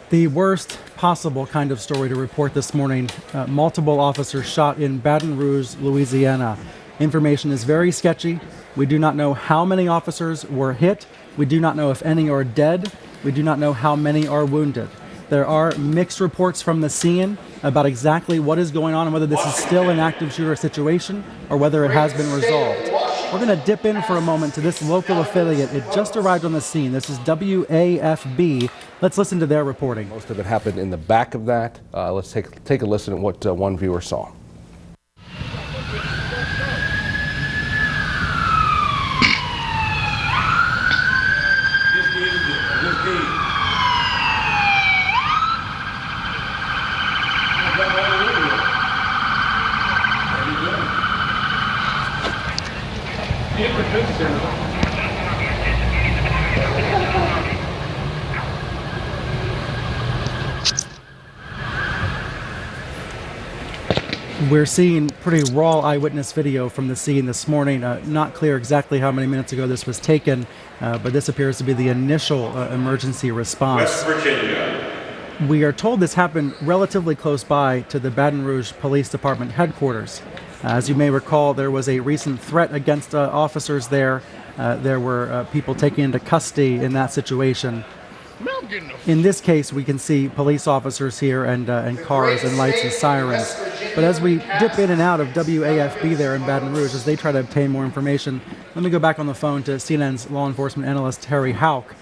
The worst possible kind of story to report this morning. Multiple officers shot in Baton Rouge, Louisiana. Information is very sketchy. We do not know how many officers were hit. We do not know if any are dead. We do not know how many are wounded. There are mixed reports from the scene about exactly what is going on and whether this is still an active shooter situation or whether it has been resolved. We're going to dip in for a moment to this local affiliate. It just arrived on the scene. This is WAFB. Let's listen to their reporting. Most of it happened in the back of that. Let's take a listen at what one viewer saw. We're seeing pretty raw eyewitness video from the scene this morning. Not clear exactly how many minutes ago this was taken, but this appears to be the initial emergency response. West Virginia. We are told this happened relatively close by to the Baton Rouge Police Department headquarters. As you may recall, there was a recent threat against officers there. There were people taken into custody in that situation. In this case, we can see police officers here and cars and lights and sirens. But as we dip in and out of WAFB there in Baton Rouge, as they try to obtain more information, let me go back on the phone to CNN's law enforcement analyst, Harry HOUCK.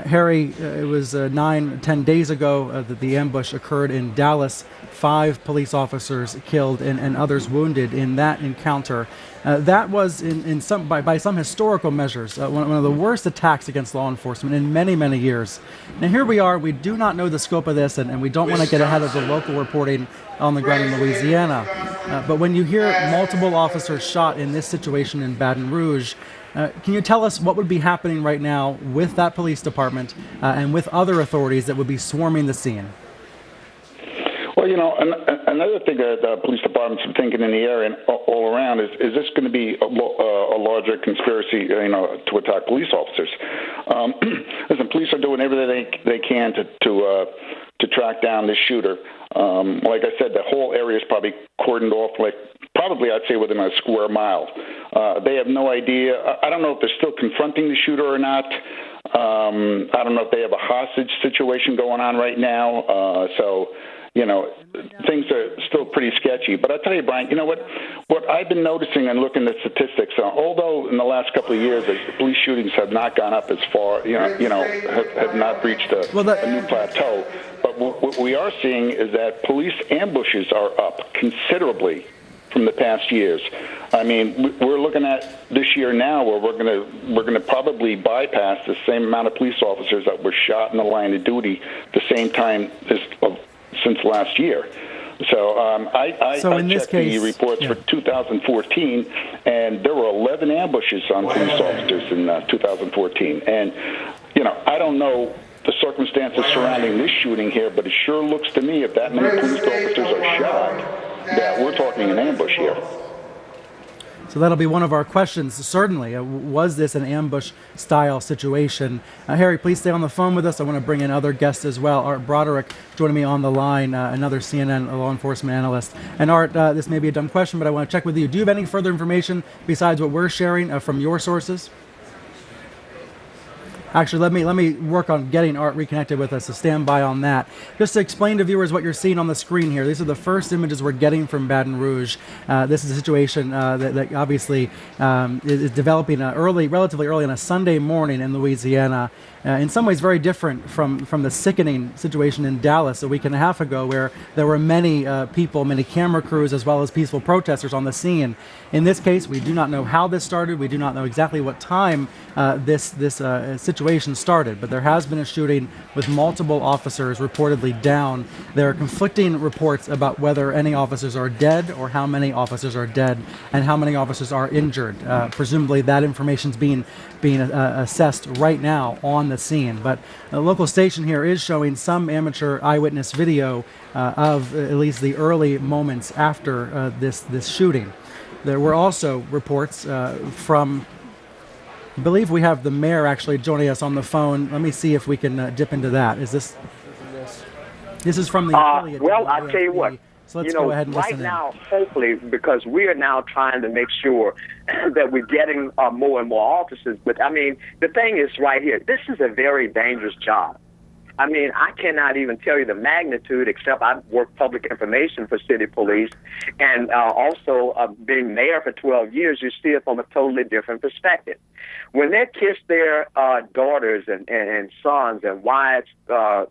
Harry, it was 9-10 days ago that the ambush occurred in Dallas. 5 police officers killed and others wounded in that encounter. That was, by some historical measures, one of the worst attacks against law enforcement in many, many years. Now here we are. We do not know the scope of this, and we don't want to get ahead of the local reporting on the ground in Louisiana. But when you hear multiple officers shot in this situation in Baton Rouge, can you tell us what would be happening right now with that police department and with other authorities that would be swarming the scene? Well, you know, another thing that police departments are thinking in the area and all around is this going to be a larger conspiracy, to attack police officers? Listen, police are doing everything they can to track down this shooter. Like I said, the whole area is probably cordoned off, probably I'd say within a square mile. They have no idea. I don't know if they're still confronting the shooter or not. I don't know if they have a hostage situation going on right now. Things are still pretty sketchy. But I'll tell you, Brian, you know what I've been noticing and looking at statistics, although in the last couple of years, police shootings have not gone up as far, have not reached a new plateau. But what we are seeing is that police ambushes are up considerably from the past years. I mean, we're looking at this year now where we're gonna probably bypass the same amount of police officers that were shot in the line of duty the same time since last year. So I checked the reports for 2014, and there were 11 ambushes on police officers in 2014. And, I don't know the circumstances surrounding this shooting here, but it sure looks to me if that many police officers are shot, that we're talking an ambush here. So that'll be one of our questions, certainly. Was this an ambush-style situation? Harry, please stay on the phone with us. I want to bring in other guests as well. Art Broderick joining me on the line, another CNN law enforcement analyst. And Art, this may be a dumb question, but I want to check with you. Do you have any further information besides what we're sharing from your sources? Actually, let me work on getting Art reconnected with us, so stand by on that. Just to explain to viewers what you're seeing on the screen here, these are the first images we're getting from Baton Rouge. This is a situation that obviously is developing relatively early on a Sunday morning in Louisiana. In some ways very different from the sickening situation in Dallas a week and a half ago, where there were many people, many camera crews, as well as peaceful protesters on the scene. In this case, we do not know how this started. We do not know exactly what time this situation started, but there has been a shooting with multiple officers reportedly down. There are conflicting reports about whether any officers are dead or how many officers are dead and how many officers are injured. Presumably that information is being assessed right now on the scene. But a local station here is showing some amateur eyewitness video of at least the early moments after this shooting. There were also reports from, I believe we have the mayor actually joining us on the phone. Let me see if we can dip into that. Is this? This is from the affiliate. Well, I'll tell you what. So let's go ahead and right listen now, hopefully, because we are now trying to make sure that we're getting more and more officers. But, I mean, the thing is right here, this is a very dangerous job. I mean, I cannot even tell you the magnitude, except I've worked public information for city police, and also being mayor for 12 years, you see it from a totally different perspective. When they kiss their daughters and sons and wives bye,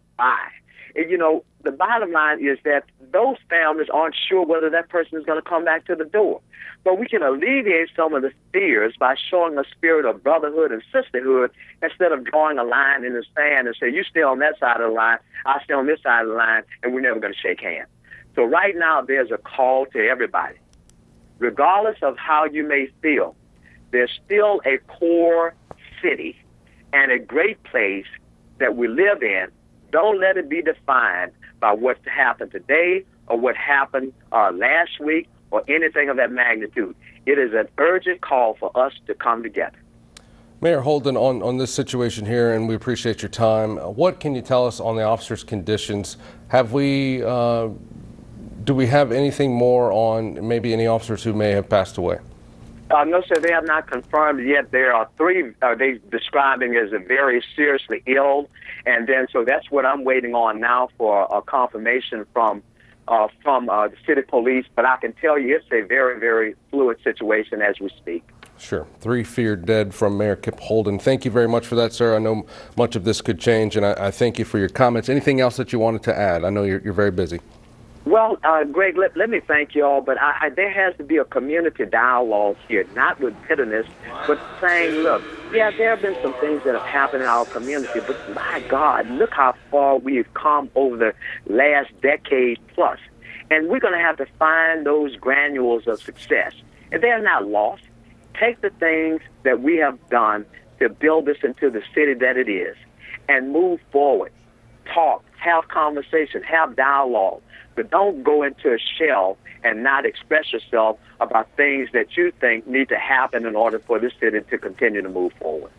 the bottom line is that those families aren't sure whether that person is going to come back to the door. But we can alleviate some of the fears by showing a spirit of brotherhood and sisterhood instead of drawing a line in the sand and say, you stay on that side of the line, I stay on this side of the line, and we're never going to shake hands. So right now there's a call to everybody. Regardless of how you may feel, there's still a core city and a great place that we live in. Don't let it be defined by what happened today or what happened last week or anything of that magnitude. It is an urgent call for us to come together. Mayor Holden, on this situation here, and we appreciate your time, what can you tell us on the officers' conditions? Do we have anything more on maybe any officers who may have passed away? No, sir, they have not confirmed yet. There are three they describing as a very seriously ill, and then so that's what I'm waiting on now for a confirmation from the city police. But I can tell you it's a very, very fluid situation as we speak. Sure. 3 feared dead from Mayor Kip Holden. Thank you very much for that, sir. I know much of this could change, and I thank you for your comments. Anything else that you wanted to add? I know you're very busy. Well, Greg, let me thank you all, but there has to be a community dialogue here, not with bitterness, but saying, look, yeah, there have been some things that have happened in our community, but my God, look how far we've come over the last decade plus. And we're going to have to find those granules of success. And they're not lost. Take the things that we have done to build this into the city that it is and move forward. Talk, have conversation, have dialogue. But don't go into a shell and not express yourself about things that you think need to happen in order for this city to continue to move forward.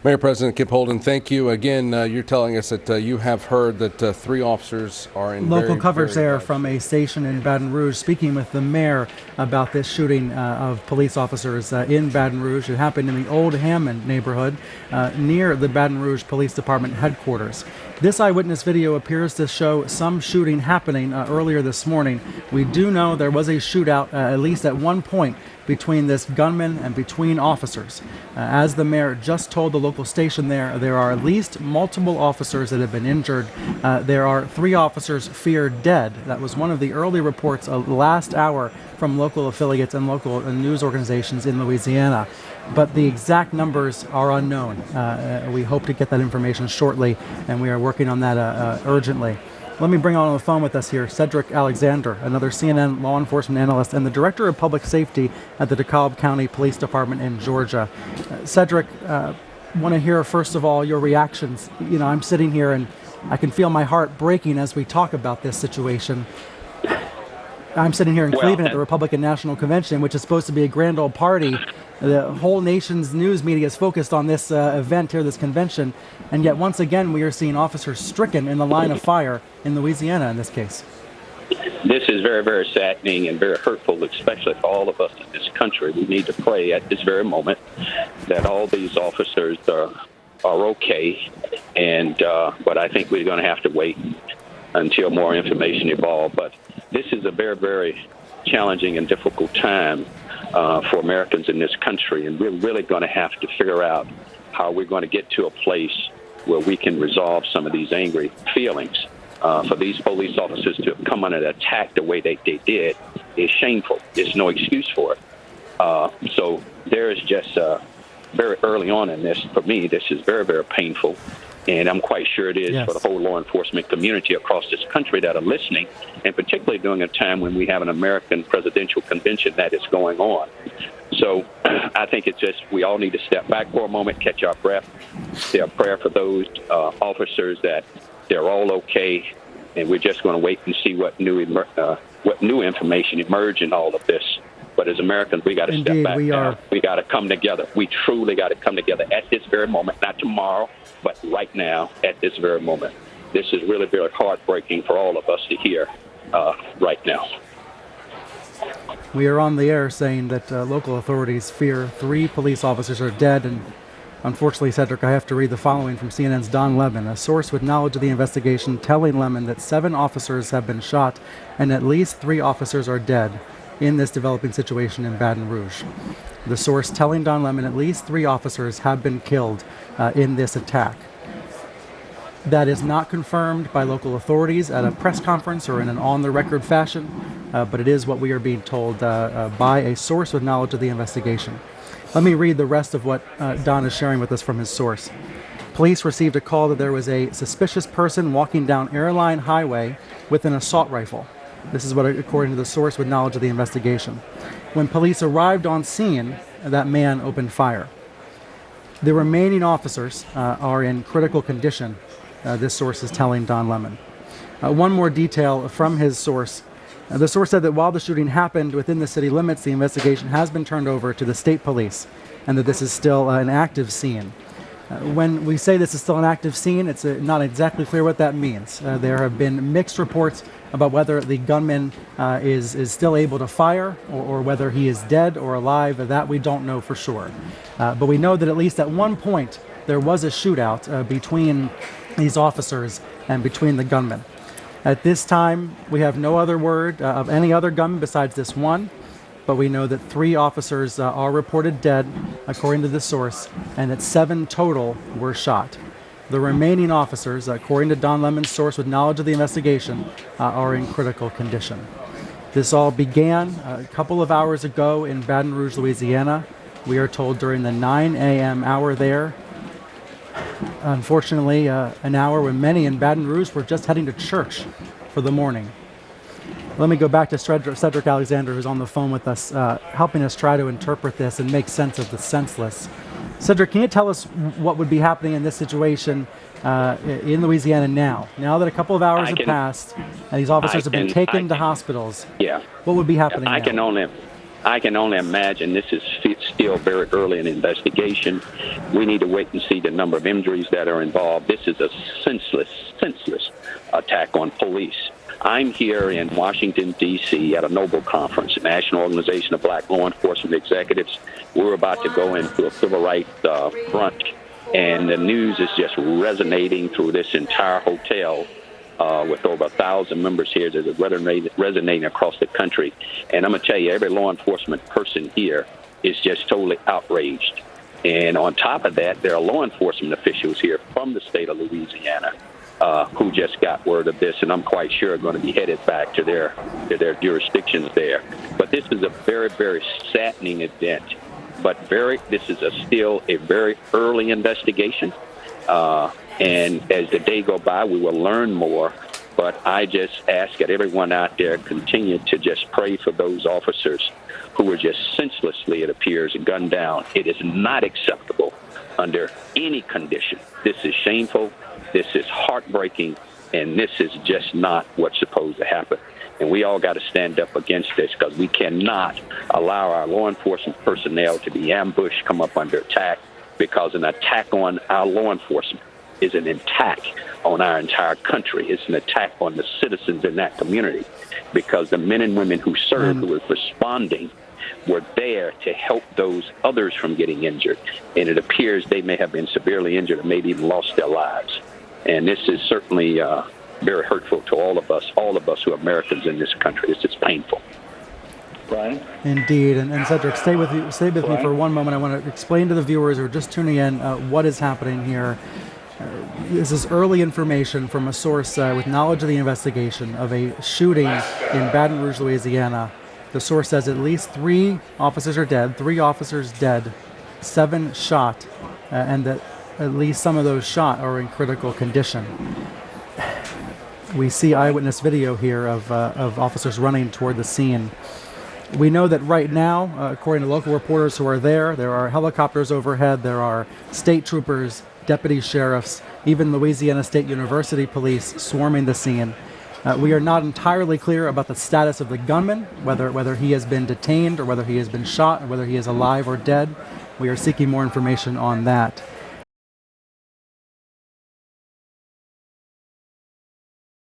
Mayor President Kip Holden, thank you. Again, you're telling us that you have heard that 3 officers are in local coverage there from a station in Baton Rouge, speaking with the mayor about this shooting of police officers in Baton Rouge. It happened in the Old Hammond neighborhood near the Baton Rouge Police Department headquarters. This eyewitness video appears to show some shooting happening earlier this morning. We do know there was a shootout, at least at one point, between this gunman and between officers. As the mayor just told the local station there are at least multiple officers that have been injured. There are 3 officers feared dead. That was one of the early reports last hour from local affiliates and local news organizations in Louisiana. But the exact numbers are unknown. We hope to get that information shortly, and we are working on that urgently. Let me bring on the phone with us here CEDRIC Alexander, another CNN law enforcement analyst and the director of public safety at the DeKalb County Police Department in Georgia. CEDRIC, want to hear first of all your reactions. You know, I'm sitting here and I can feel my heart breaking as we talk about this situation. I'm sitting here in Cleveland at the Republican National Convention, which is supposed to be a grand old party. The whole nation's news media is focused on this event here, this convention, and yet once again we are seeing officers stricken in the line of fire in Louisiana in this case. This is very, very saddening and very hurtful, especially for all of us in this country. We need to pray at this very moment that all these officers are okay, and but I think we're going to have to wait until more information evolves. But this is a very, very challenging and difficult time for Americans in this country, and we're really going to have to figure out how we're going to get to a place where we can resolve some of these angry feelings. For these police officers to have come under attack the way they did is shameful. There's no excuse for it. So there is just very early on in this, for me, this is very, very painful. And I'm quite sure it is for the whole law enforcement community across this country that are listening, and particularly during a time when we have an American presidential convention that is going on. So I think it's just we all need to step back for a moment, catch our breath, say a prayer for those officers that they're all okay, and we're just going to wait and see what new information emerge in all of this. But as Americans, we got to step back now. We got to come together. We truly got to come together at this very moment, not tomorrow, but right now, at this very moment. this is really very heartbreaking for all of us to hear right now. We are on the air saying that local authorities fear 3 police officers are dead, and unfortunately, Cedric, I have to read the following from CNN's Don Lemon, a source with knowledge of the investigation telling Lemon that 7 officers have been shot and at least 3 officers are dead in this developing situation in Baton Rouge. The source telling Don Lemon at least 3 officers have been killed in this attack. That is not confirmed by local authorities at a press conference or in an on-the-record fashion, but it is what we are being told by a source with knowledge of the investigation. Let me read the rest of what Don is sharing with us from his source. Police received a call that there was a suspicious person walking down Airline Highway with an assault rifle. This is what, according to the source with knowledge of the investigation. When police arrived on scene, that man opened fire. The remaining officers are in critical condition, this source is telling Don Lemon. One more detail from his source. The source said that while the shooting happened within the city limits, the investigation has been turned over to the state police and that this is still an active scene. When we say this is still an active scene, it's not exactly clear what that means. There have been mixed reports about whether the gunman is still able to fire or whether he is dead or alive. That we don't know for sure. But we know that at least at one point there was a shootout between these officers and between the gunmen. At this time, we have no other word of any other gunman besides this one, but we know that 3 officers are reported dead, according to the source, and that 7 total were shot. The remaining officers, according to Don Lemon's source with knowledge of the investigation, are in critical condition. This all began a couple of hours ago in Baton Rouge, Louisiana. We are told during the 9 a.m. hour there. Unfortunately, an hour when many in Baton Rouge were just heading to church for the morning. Let me go back to Cedric Alexander, who's on the phone with us, helping us try to interpret this and make sense of the senseless. Cedric, can you tell us what would be happening in this situation in Louisiana now? Now that a couple of hours have passed and these officers have been taken to hospitals, what would be happening now? I can only imagine this is still very early in the investigation. We need to wait and see the number of injuries that are involved. This is a senseless attack on police. I'm here in Washington, D.C. at a Noble Conference, National Organization of Black Law Enforcement Executives. We're about to go into a civil rights brunch, and the news is just resonating through this entire hotel. With over 1,000 members here that are resonating across the country. And I'm going to tell you, every law enforcement person here is just totally outraged. And on top of that, there are law enforcement officials here from the state of Louisiana who just got word of this, and I'm quite sure are going to be headed back to their jurisdictions there. But this is a very, very saddening event. But this is still a very early investigation. And as the day go by, we will learn more. But I just ask that everyone out there continue to just pray for those officers who were just senselessly, it appears, gunned down. It is not acceptable under any condition. This is shameful. This is heartbreaking. And this is just not what's supposed to happen. And we all got to stand up against this because we cannot allow our law enforcement personnel to be ambushed, come up under attack, because an attack on our law enforcement is an attack on our entire country. It's an attack on the citizens in that community because the men and women who served, who were responding, were there to help those others from getting injured. And it appears they may have been severely injured or maybe even lost their lives. And this is certainly very hurtful to all of us who are Americans in this country. It's just painful. Brian? Indeed. And Cedric, stay with me for one moment. I want to explain to the viewers who are just tuning in what is happening here. This is early information from a source with knowledge of the investigation of a shooting in Baton Rouge, Louisiana. The source says at least 3 officers are dead, 3 officers dead, 7 shot, and that at least some of those shot are in critical condition. We see eyewitness video here of officers running toward the scene. We know that right now, according to local reporters who are there are helicopters overhead, there are state troopers, deputy sheriffs, even Louisiana State University police swarming the scene. We are not entirely clear about the status of the gunman, whether he has been detained or whether he has been shot or whether he is alive or dead. We are seeking more information on that.